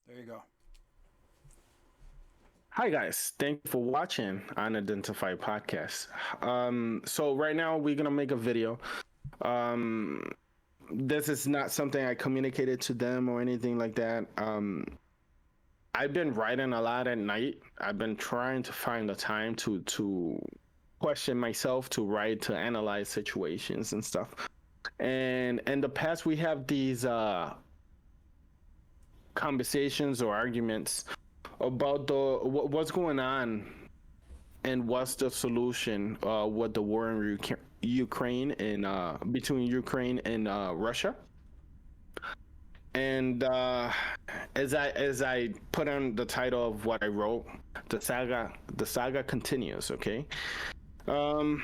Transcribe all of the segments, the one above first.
There you go. Hi guys, thank you for watching Unidentified Podcast. So right now we're gonna make a video. Um, this is not something I communicated to them or anything like that. I've been writing a lot at night. I've been trying to find the time to question myself, to write, to analyze situations and stuff. And in the past, we have these conversations or arguments about what's going on and what's the solution with the war in Ukraine and between Ukraine and Russia. And as I put on the title of what I wrote, the saga continues. Okay. Um,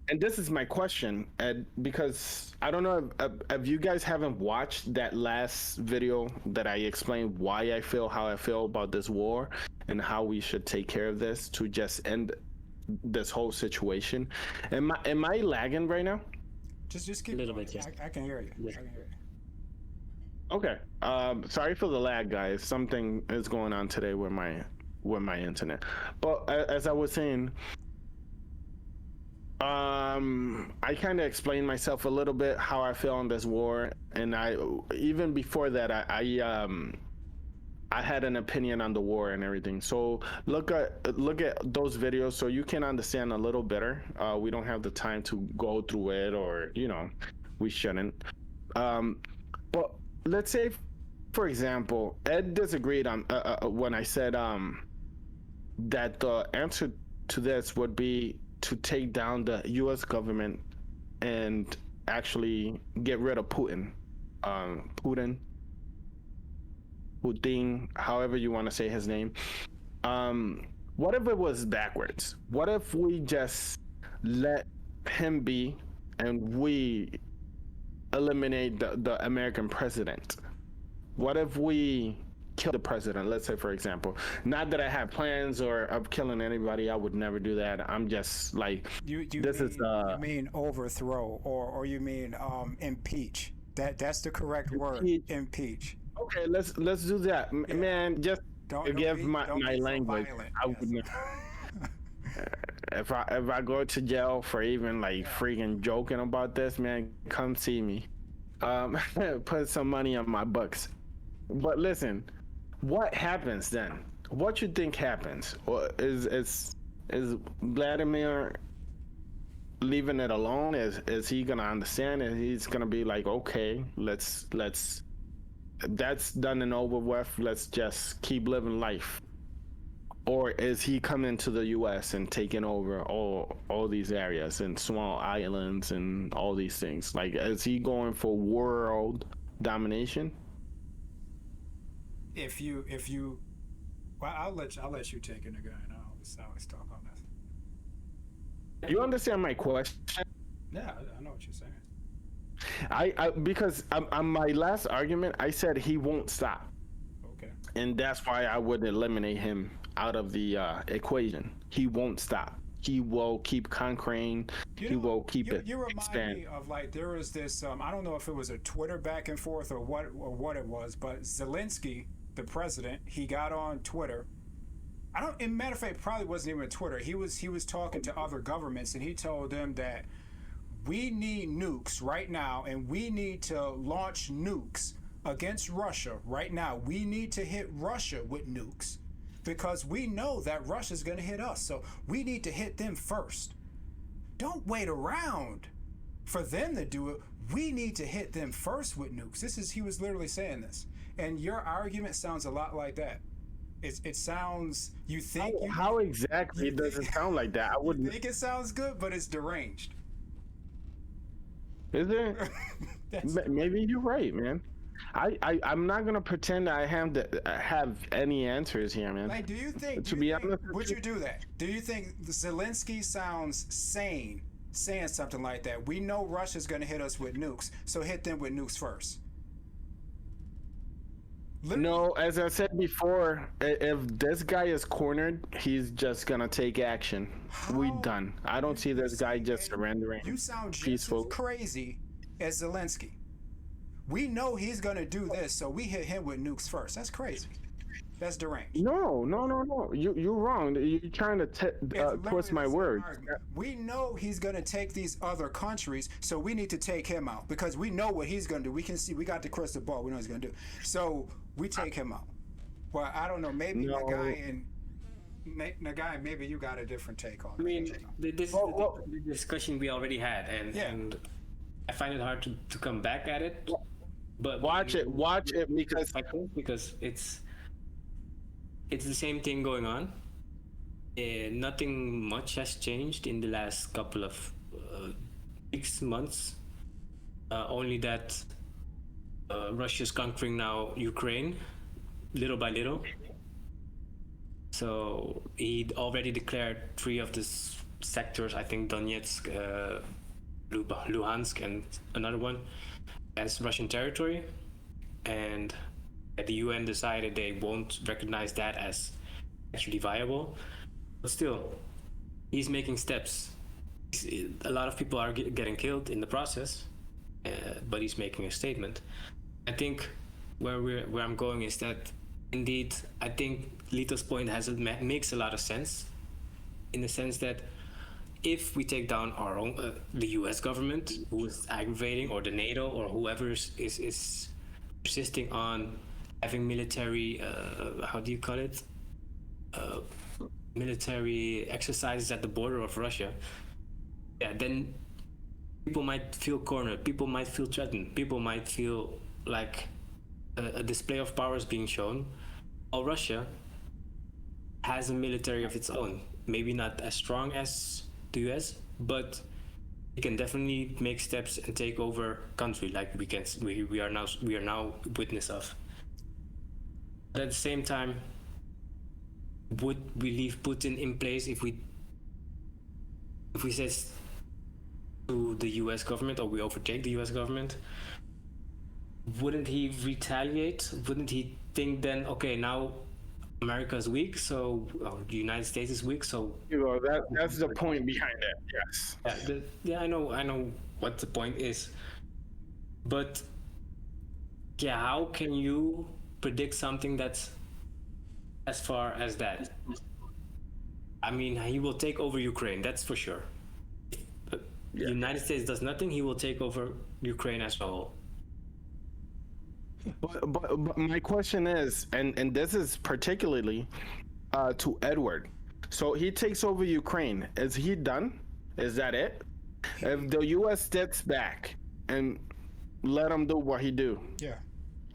and this is my question, Ed, because I don't know if you guys haven't watched that last video that I explained why I feel how I feel about this war and how we should take care of this to just end this whole situation. Am I lagging right now? Just keep A little going. bit, yes. I can hear you. Yeah. I can hear you. Okay. Sorry for the lag, guys. Something is going on today with my internet. But as I was saying, I kind of explained myself a little bit how I feel on this war, and I even before that I had an opinion on the war and everything. So look at those videos so you can understand a little better. We don't have the time to go through it, or we shouldn't. But let's say, for example, Ed disagreed on when I said that the answer to this would be to take down the U.S. government and actually get rid of Putin. Putin, however you want to say his name. What if it was backwards? What if we just let him be and we eliminate the American president? What if we kill the president? Let's say, for example, not that I have plans or of killing anybody. I would never do that. I'm just like, You this mean, is you mean overthrow, or you mean impeach? That's the correct word. Impeach. Impeach. Okay, let's do that. Yeah. Man, just Don't forgive be, my don't my be so language. violent. I Yes. wouldn't. If I go to jail for even like freaking joking about this, man, come see me. Put some money on my books. But listen, what happens then? What you think happens? Or is Vladimir leaving it alone? Is he gonna understand? And he's gonna be like, okay, let's that's done and over with. Let's just keep living life. Or is he coming to the U.S. and taking over all these areas and small islands and all these things? Like, is he going for world domination? If you, well, I'll let you take it again. I always talk on this. You understand my question? Yeah, I know what you're saying. I because on my last argument, I said he won't stop, Okay. and that's why I would eliminate him out of the equation. He won't stop. He will keep conquering. He will keep it You remind expand. me of, like, there was this. I don't know if it was a Twitter back and forth or what it was, but Zelensky, the president, he got on Twitter. I don't. In matter of fact, it probably wasn't even Twitter. He was talking to other governments, and he told them that we need nukes right now, and we need to launch nukes against Russia right now. We need to hit Russia with nukes because we know that Russia's going to hit us. So we need to hit them first. Don't wait around for them to do it. We need to hit them first with nukes. He was literally saying this. And your argument sounds a lot like that. It sounds, you think How exactly does it sound like that? I you wouldn't. think it sounds good, but it's deranged. Is it? Maybe you're right, man. I'm not gonna pretend I have any answers here, man. Like, do you think, honest, would you do that? Do you think Zelensky sounds sane saying something like that? We know Russia's going to hit us with nukes, so hit them with nukes first. Literally, No, as I said before, if this guy is cornered, he's just gonna take action. We how done. I don't see you this guy see, just and you surrendering sound just as peaceful. crazy as Zelensky. We know he's gonna do this, so we hit him with nukes first. That's crazy. That's deranged. No, no, no, no. You're wrong. You're trying to It's twist literally my the same words. argument. We know he's going to take these other countries, so we need to take him out because we know what he's going to do. We can see, we got the crystal ball. We know what he's going to do. So we take him out. Well, I don't know. Maybe No. Nagai, maybe you got a different take on it. I mean, this is the discussion we already had, Yeah. and I find it hard to come back at it. But Watch it because it's the same thing going on. Nothing much has changed in the last couple of 6 months. Only that Russia's conquering now Ukraine, little by little. So he already declared 3 of the sectors, I think Donetsk, Luhansk, and another one, as Russian territory. And the UN decided they won't recognize that as actually viable. But still, he's making steps. A lot of people are getting killed in the process, but he's making a statement. I think where I'm going is that indeed, I think Lito's point makes a lot of sense, in the sense that if we take down our own, the U.S. government, who is aggravating, or the NATO, or whoever is persisting on having military, how do you call it? Military exercises at the border of Russia, yeah, then people might feel cornered, people might feel threatened, people might feel like a display of power is being shown. While Russia has a military of its own, maybe not as strong as the US, but it can definitely make steps and take over country, like we are now witness of. But at the same time, would we leave Putin in place if we says to the US government, or we overtake the US government? Wouldn't he retaliate? Wouldn't he think then, okay, now America's weak, so the United States is weak, so That's the point behind it. Yes. yeah, I know what the point is, but yeah, how can you predict something that's as far as that? I mean, he will take over Ukraine, that's for sure. If the United States does nothing, he will take over Ukraine as a whole. But my question is, and this is particularly to Edward. So he takes over Ukraine. Is he done? Is that it? If the U.S. steps back and let him do what he do, Yeah.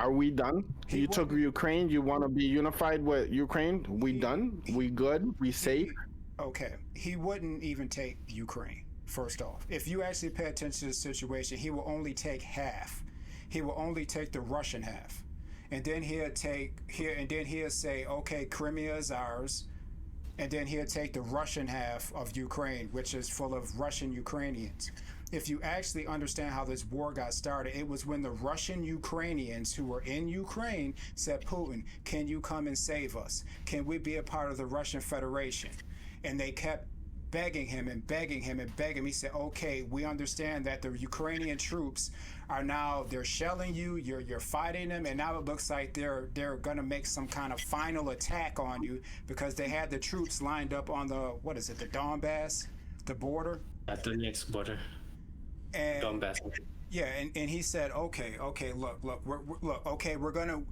are we done? You took Ukraine. You want to be unified with Ukraine? We done? We good? We safe? Okay. He wouldn't even take Ukraine, first off. If you actually pay attention to the situation, he will only take half. He will only take the Russian half. And then he'll say, okay, Crimea is ours. And then he'll take the Russian half of Ukraine, which is full of Russian Ukrainians. If you actually understand how this war got started, it was when the Russian Ukrainians who were in Ukraine said, Putin, can you come and save us? Can we be a part of the Russian Federation? And they kept begging him and begging him and begging him. He said, okay, we understand that the Ukrainian troops are now, they're shelling you, you're fighting them, and now it looks like they're gonna make some kind of final attack on you, because they had the troops lined up on the, what is it, the Donbass, the border? At the next border. And Donbass. yeah, and he said, okay, we're gonna,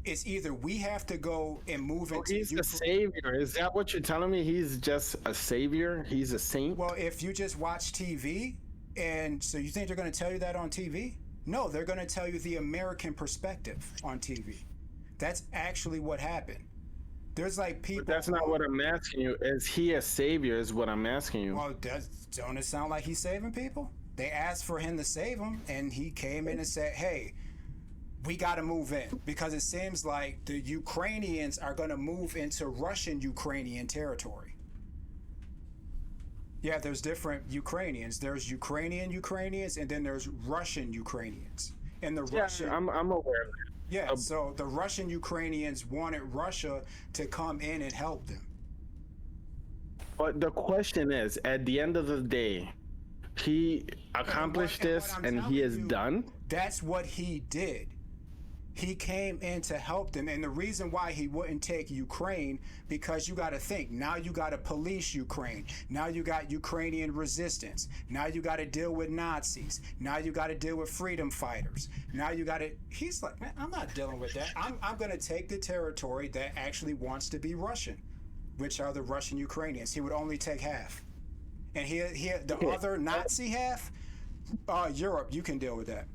it's either we have to go and move into He's a savior. Is that what you're telling me? He's just a savior? He's a saint? Well, if you just watch TV, and so you think they're going to tell you that on TV? No, they're going to tell you the American perspective on TV. That's actually what happened. There's like people. But that's not what I'm asking you. Is he a savior? Is what I'm asking you. Well, don't it sound like he's saving people? They asked for him to save them, and he came in and said, hey, we got to move in, because it seems like the Ukrainians are going to move into Russian Ukrainian territory. Yeah, there's different Ukrainians. There's Ukrainians, and then there's Russian Ukrainians. And the Russian, I'm aware of that. Yeah, so the Russian Ukrainians wanted Russia to come in and help them. But the question is, at the end of the day, he accomplished this and he is done. That's what he did. He came in to help them. And the reason why he wouldn't take Ukraine, because you got to think, now you got to police Ukraine. Now you got Ukrainian resistance. Now you got to deal with Nazis. Now you got to deal with freedom fighters. Now you got to, he's like, man, I'm not dealing with that. I'm going to take the territory that actually wants to be Russian, which are the Russian Ukrainians. He would only take half. And the other Nazi half, Europe, you can deal with that.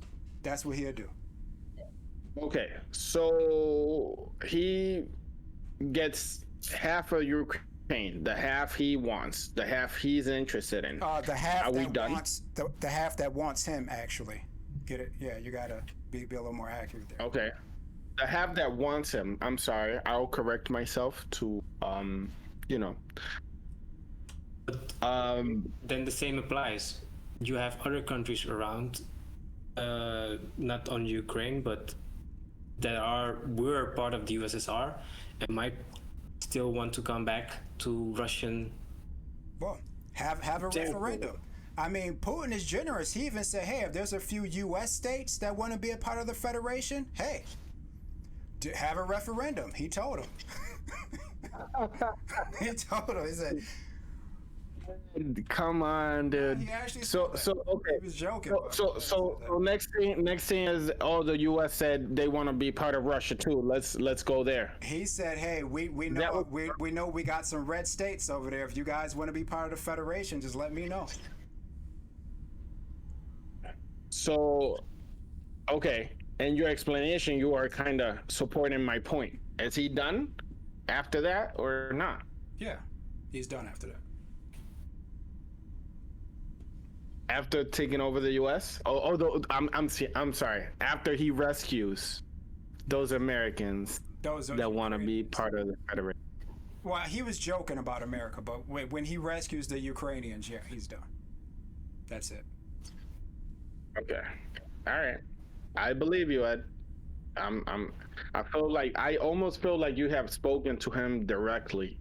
That's what he'll do. Okay, so he gets half of Ukraine, the half he wants, the half he's interested in. The half Are we that done? wants the half that wants him, actually. Get it? Yeah, you gotta be a little more accurate there. Okay, the half that wants him. I'm sorry, I'll correct myself to you know. Then the same applies. You have other countries around, not on Ukraine, but were part of the USSR and might still want to come back to Russian. Well, have a referendum. I mean, Putin is generous. He even said, hey, if there's a few U.S. states that want to be a part of the Federation, hey, have a referendum. He told him. He told him. He said, come on, dude. he actually So said that. okay. He was joking. So next thing is, the U.S. said they want to be part of Russia too. Let's go there. He said, hey, we know we know we got some red states over there. If you guys want to be part of the Federation, just let me know. So, okay, in your explanation, you are kind of supporting my point. Is he done after that or not? Yeah, he's done after that. After taking over the U.S.? Although I'm sorry. After he rescues those Americans that want to be part of the Federation. Well, he was joking about America, but when he rescues the Ukrainians, yeah, he's done. That's it. Okay. All right. I believe you, Ed. I almost feel like you have spoken to him directly.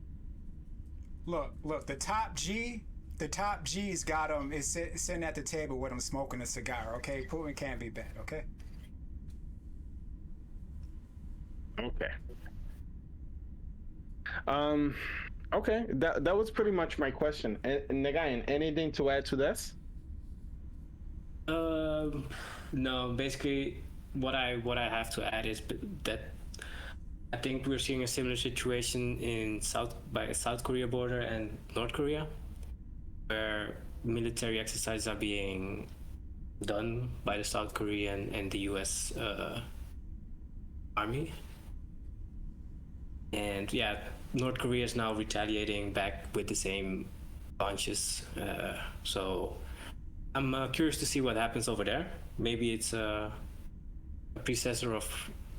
Look, the top G's got him, is sitting at the table with him smoking a cigar, okay? Putin can't be bad, okay? Okay. Okay, that was pretty much my question. Nagayan, anything to add to this? No, basically what I have to add is that I think we're seeing a similar situation in South Korea border and North Korea, where military exercises are being done by the South Korean and the U.S. Army. And yeah, North Korea is now retaliating back with the same launches. So I'm curious to see what happens over there. Maybe it's a predecessor of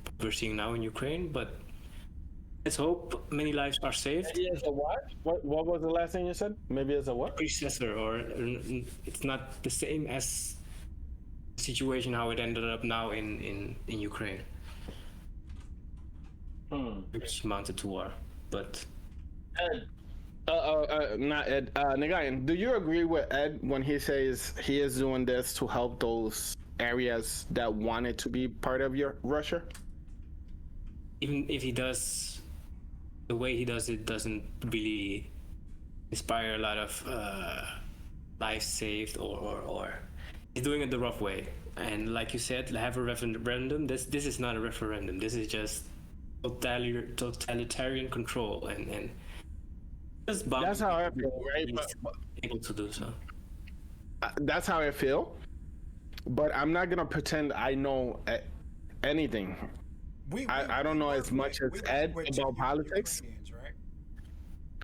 what we're seeing now in Ukraine, but let's hope many lives are saved. Maybe as a what? What was the last thing you said? Maybe as a what? Predecessor, or it's not the same as the situation how it ended up now in Ukraine, which amounted to war. But Ed, not Ed. Nagayan, do you agree with Ed when he says he is doing this to help those areas that wanted to be part of Russia? even if he does, the way he does it doesn't really inspire a lot of lives saved, or he's doing it the rough way. And like you said, have a referendum. This is not a referendum. This is just totalitarian control, and just that's how I feel, right? But able to do so. That's how I feel. But I'm not gonna pretend I know anything. I don't know as much as Ed about politics. Right?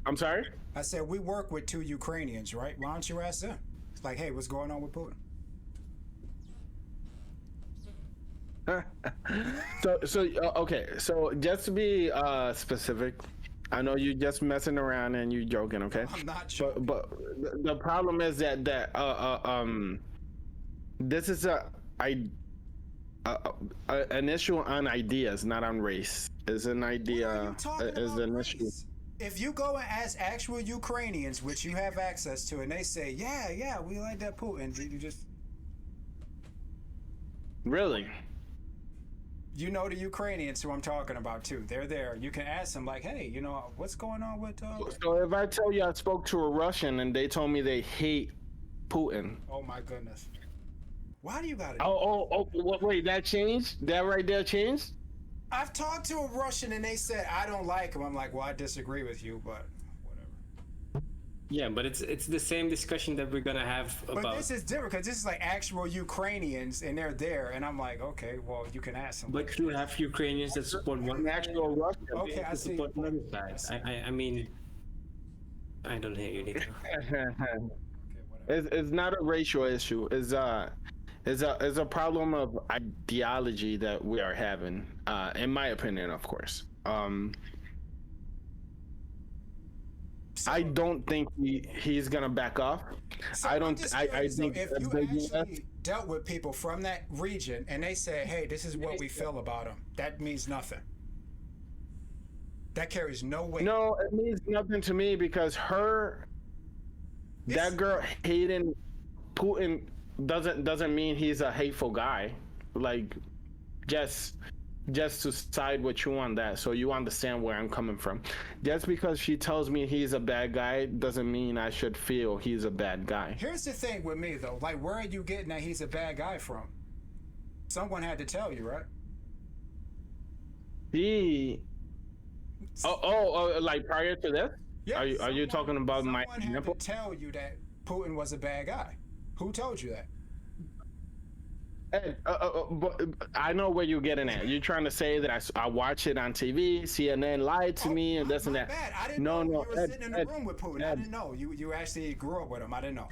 I'm sorry? I said we work with 2 Ukrainians, right? Why don't you ask them? It's like, hey, what's going on with Putin? Okay, so just to be specific, I know you're just messing around and you're joking, okay? I'm not joking. But the problem is that this is an issue on ideas, not on race. Is an What are idea you talking is about an issue. race? If you go and ask actual Ukrainians, which you have access to, and they say, yeah, we like that Putin, you just, Really? you know, the Ukrainians who I'm talking about too. They're there. You can ask them like, hey, what's going on with? So if I tell you I spoke to a Russian and they told me they hate Putin. Oh my goodness. Why do you gotta? Wait, that changed? That right there changed? I've talked to a Russian and they said I don't like him. I'm like, well, I disagree with you, but whatever. Yeah, but it's the same discussion that we're gonna have about. But this is different because this is like actual Ukrainians and they're there, and I'm like, okay, well, you can ask them. But you have Ukrainians that support one An actual Russian. Okay, I see. support another side. I mean, I don't hear you, Nico. Okay, whatever. It's not a racial issue. It's a problem of ideology that we are having. In my opinion, of course. I don't think he's gonna back off. So I I'm don't. just I curious, though, think if you actually dealt with people from that region and they say, hey, this is what we feel about him, that means nothing. That carries no weight. No, it means nothing to me because that girl hating Putin doesn't mean he's a hateful guy. Like, just to side with you on that, so you understand where I'm coming from. Just because she tells me he's a bad guy doesn't mean I should feel he's a bad guy. Here's the thing with me though, like, where are you getting that he's a bad guy from? Someone had to tell you, right? Like prior to this? Yeah. Are you talking about my Someone had example? to tell you that Putin was a bad guy. Who told you that? Ed, but I know where you're getting at. You're trying to say that I watch it on TV, CNN lied to me, and this and that. Bad. I didn't know you were sitting in the room with Putin. I didn't know you actually grew up with him. I didn't know.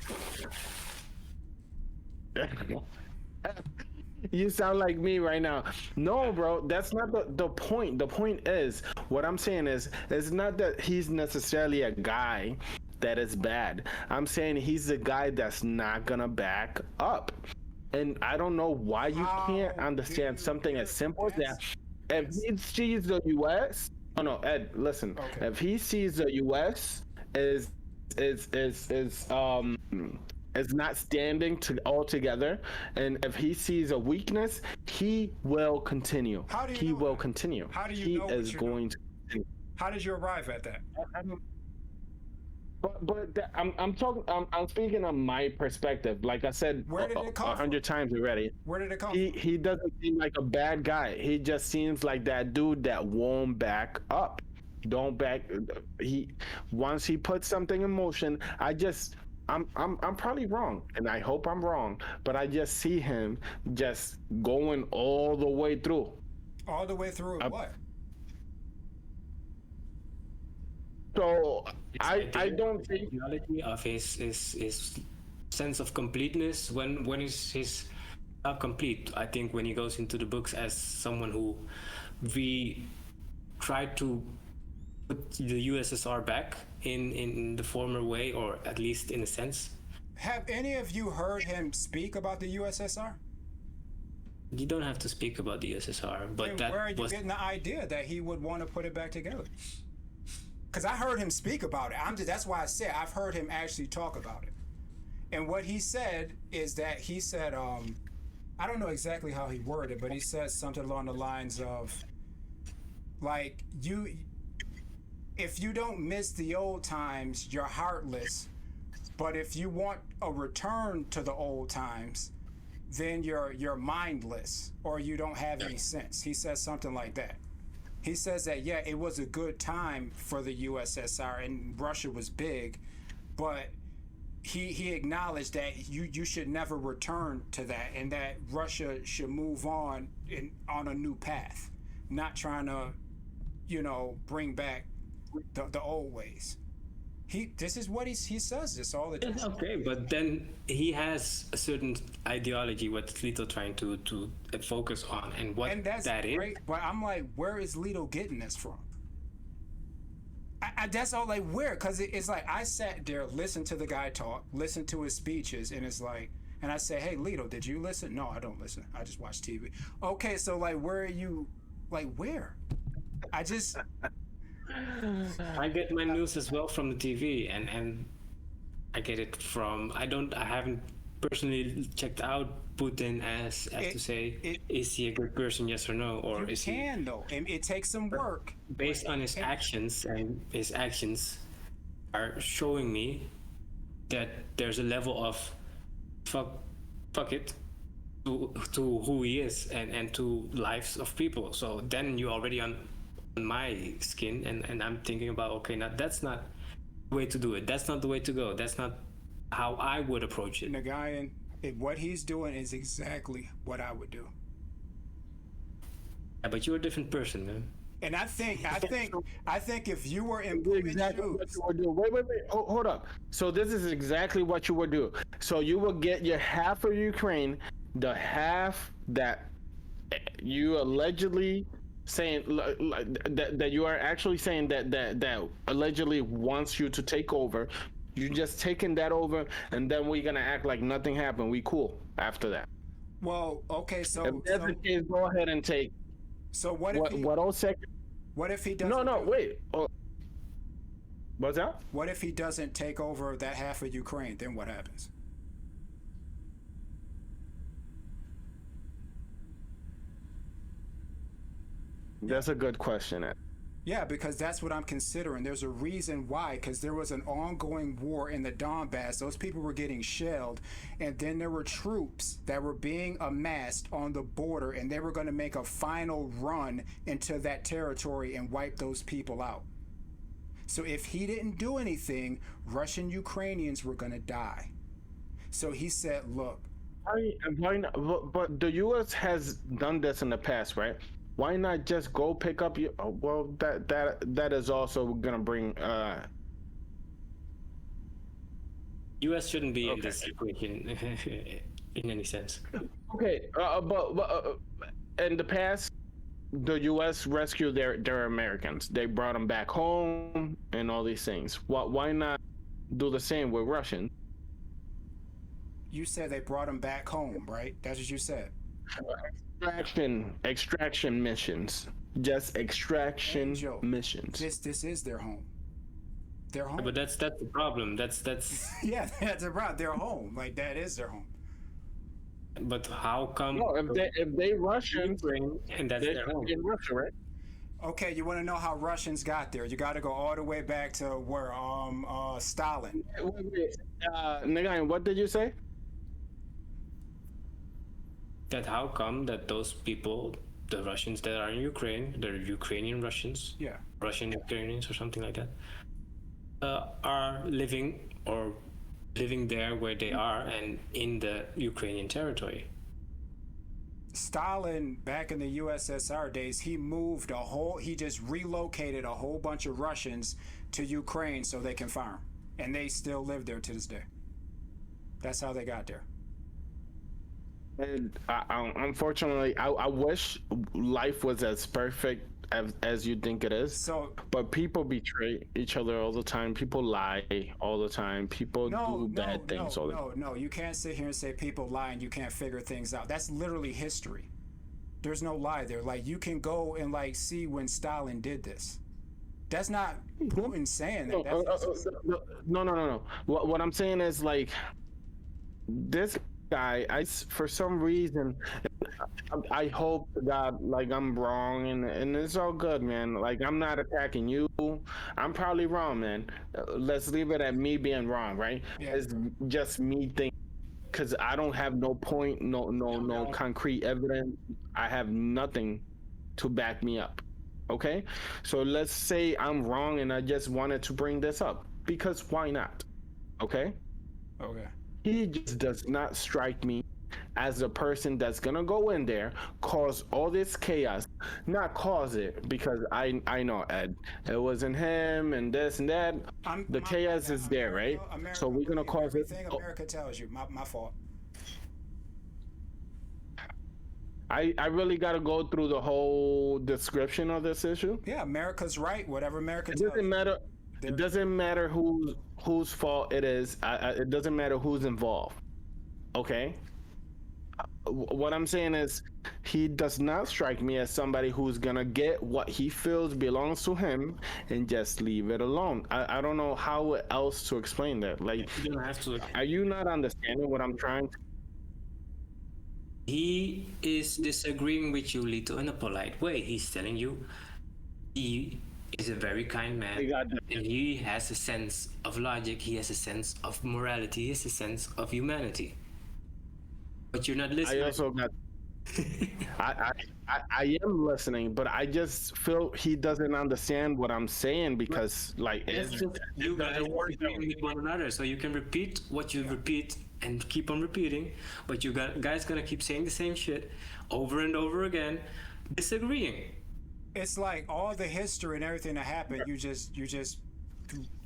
You sound like me right now. No, bro, that's not the point. The point is, what I'm saying is, it's not that he's necessarily a guy that is bad. I'm saying he's a guy that's not gonna back up. And I don't know why you can't understand something as simple as that. If he sees the U.S., oh no, Ed, listen. Okay. If he sees the U.S. is not standing all together, and if he sees a weakness, he will continue. How do you he know will that? continue. How do you he know what is you going know? to continue. How did you arrive at that? I'm talking. I'm speaking on my perspective. Like I said, Where did it come 100 times already. Where did it come He doesn't seem like a bad guy. He just seems like that dude that won't back up. Don't back. Once he puts something in motion, I'm probably wrong, and I hope I'm wrong. But I just see him just going all the way through. All the way through what? So I don't think Ideology of his sense of completeness when he's not complete. I think when he goes into the books as someone who we tried to put the USSR back in the former way, or at least in a sense. Have any of you heard him speak about the USSR? You don't have to speak about the USSR, but Then where are that you was getting the idea that he would want to put it back together? Because I heard him speak about it. That's why I said I've heard him actually talk about it. And what he said is that he said, I don't know exactly how he worded it, but he said something along the lines of, like, if you don't miss the old times, you're heartless. But if you want a return to the old times, then you're mindless, or you don't have any sense. He says something like that. He says that, yeah, it was a good time for the USSR and Russia was big, but he acknowledged that you should never return to that, and that Russia should move on a new path, not trying to, bring back the old ways. This is what he says this all the time. It's okay, but then he has a certain ideology what Lito trying to focus on, and what And that's that great, but I'm like, where is Lito getting this from? That's all, like, where? Because it's like I sat there, listened to the guy talk, listened to his speeches, and it's like, and I say, "Hey, Lito, did you listen?" No, I don't listen. I just watch TV. Okay, so like, where are you? Like, where? I just I get my news as well from the TV, and I get it from. I haven't personally checked out Putin as to say, is he a good person, yes or no, or you is he can though, and it takes some work. based on his actions, and his actions are showing me that there's a level of fuck it to who he is and to lives of people. So then you're already on my skin, and I'm thinking about, okay, now that's not the way to do it. That's not the way to go. That's not how I would approach it. Nagayan, what he's doing is exactly what I would do. Yeah, but you're a different person, man. And I think if you were in Putin's Exactly what shoes, you would do. Wait. Hold up. So this is exactly what you would do. So you will get your half of Ukraine, the half that you allegedly saying that you are actually saying that allegedly wants you to take over. You just taking that over, and then we're gonna act like nothing happened. We cool after that. well, okay, so If that's the case, go ahead and take so what if he, what 02nd. what if he doesn't? No, do- wait. Oh, what's that? What if he doesn't take over that half of Ukraine? Then what happens? That's a good question. Yeah, because that's what I'm considering. There's a reason why, because there was an ongoing war in the Donbass. Those people were getting shelled, and then there were troops that were being amassed on the border, and they were going to make a final run into that territory and wipe those people out. So if he didn't do anything, Russian Ukrainians were going to die. So he said, look, Why not? But the U.S. has done this in the past, right? Why not just go pick up your? Well, that is also gonna bring. US shouldn't be in this equation in any sense. Okay, but in the past, the U.S. rescued their Americans. They brought them back home and all these things. Why not do the same with Russians? you said they brought them back home, right? That's what you said. Extraction missions. Just extraction Angel, missions. This is their home. Their home. But that's the problem. That's Yeah, that's about their home. Like that is their home. but how come No, if they Russians, Ukraine and that's they're their home? in Russia, right? Okay, you want to know how Russians got there? You got to go all the way back to where Stalin. Wait. Nagayan, what did you say? That how come that those people, the Russians that are in Ukraine, they're Ukrainian Russians, Yeah. Russian Ukrainians or something like that, are living there where they are and in the Ukrainian territory. Stalin, back in the USSR days, he just relocated a whole bunch of Russians to Ukraine so they can farm. And they still live there to this day. That's how they got there. And unfortunately, I wish life was as perfect as you think it is. So But people betray each other all the time. People lie all the time. People do bad things all the time. no, you can't sit here and say people lie and you can't figure things out. That's literally history. There's no lie there. Like you can go and like see when Stalin did this. That's not Putin saying that. No. What I'm saying is like this guy. For some reason, I hope that like I'm wrong and it's all good, man. Like I'm not attacking you. I'm probably wrong, man. Let's leave it at me being wrong, right? Yeah. It's just me thinking because I don't have no point, no concrete evidence. I have nothing to back me up. Okay, so let's say I'm wrong and I just wanted to bring this up because why not? Okay. Okay. He just does not strike me as a person that's gonna go in there, cause all this chaos. Not cause it, because I know, Ed, it wasn't him and this and that. The chaos is there, right? So we're gonna cause it. Everything America tells you. My fault. I really gotta go through the whole description of this issue. Yeah, America's right. Whatever America It tells doesn't you. matter. It doesn't matter whose fault it is. It doesn't matter who's involved. Okay. What I'm saying is, he does not strike me as somebody who's gonna get what he feels belongs to him and just leave it alone. I don't know how else to explain that. Like, You don't have to. are you not understanding what I'm trying to? He is disagreeing with you, Lito, in a polite way. He's telling you he is a very kind man, I got that. and he has a sense of logic. He has a sense of morality. He has a sense of humanity. But you're not I listening. also got. I am listening, but I just feel he doesn't understand what I'm saying because, like, It's just you guys agreeing with one another, so you can repeat what you repeat and keep on repeating, but you guys gonna keep saying the same shit over and over again, disagreeing. It's like all the history and everything that happened, you just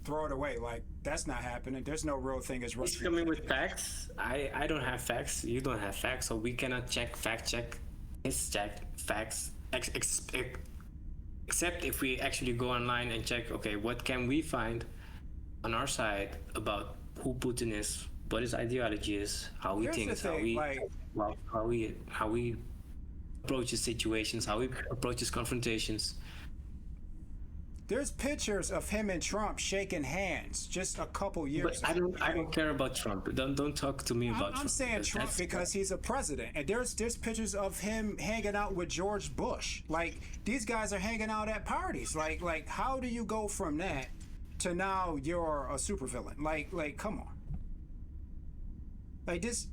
throw it away. Like that's not happening. There's no real thing as He's Russia. coming with facts. I don't have facts. You don't have facts, so we cannot fact check. It's check facts. Except if we actually go online and check. Okay, what can we find on our side about who Putin is, what his ideology is, how he Here's the thinks, thing, like how he approaches situations, how he approaches confrontations. there's pictures of him and Trump shaking hands just a couple years But ago. I don't care about Trump. Don't talk to me about Trump. I'm saying Trump because he's a president, and there's pictures of him hanging out with George Bush. Like these guys are hanging out at parties. Like how do you go from that to now you're a supervillain? Like come on. Like this,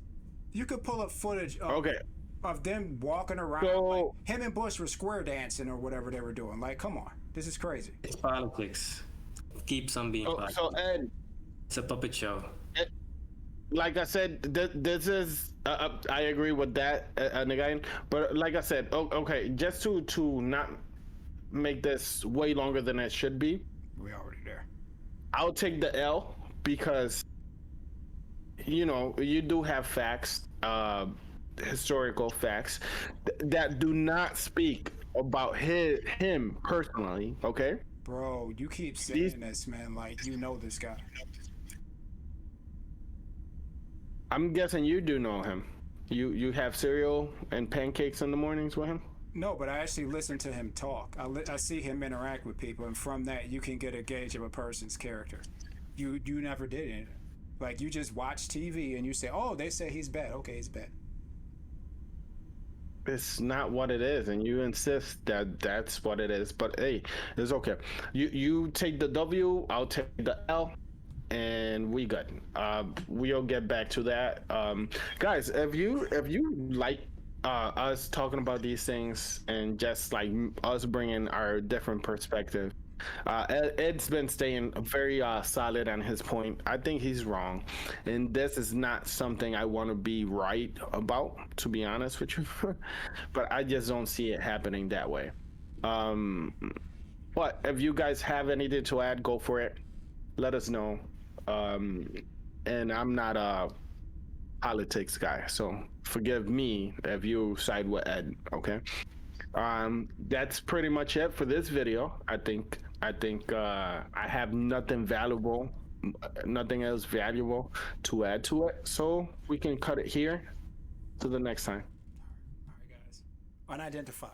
you could pull up footage of, okay. of them walking around. So- like, him and Bush were square dancing or whatever they were doing. Like come on, this is crazy. It's politics. Keeps on being politics. So Ed, It's a puppet show. like I said, this is I agree with that, and again, but like I said, okay, just to not make this way longer than it should be, We already there. I'll take the L because you do have facts, historical facts that do not speak about him personally. Okay. Bro, you keep saying this, man. Like you know this guy. I'm guessing you do know him. You have cereal and pancakes in the mornings with him? No, but I actually listen to him talk. I see him interact with people, and from that, you can get a gauge of a person's character. You never did it. Like you just watch TV and you say, "Oh, they say he's bad. Okay, he's bad." It's not what it is, and you insist that that's what it is. But hey, it's okay. You take the W, I'll take the L, and we good. We'll get back to that. Guys, if you like us talking about these things and just like us bringing our different perspective, Ed's been staying very solid on his point. I think he's wrong, and this is not something I want to be right about, to be honest with you. But I just don't see it happening that way. But if you guys have anything to add, go for it. Let us know. And I'm not a politics guy, so forgive me if you side with Ed. Okay. That's pretty much it for this video. I think I have nothing else valuable to add to it, so we can cut it here. To the next time. All right, guys. Unidentified.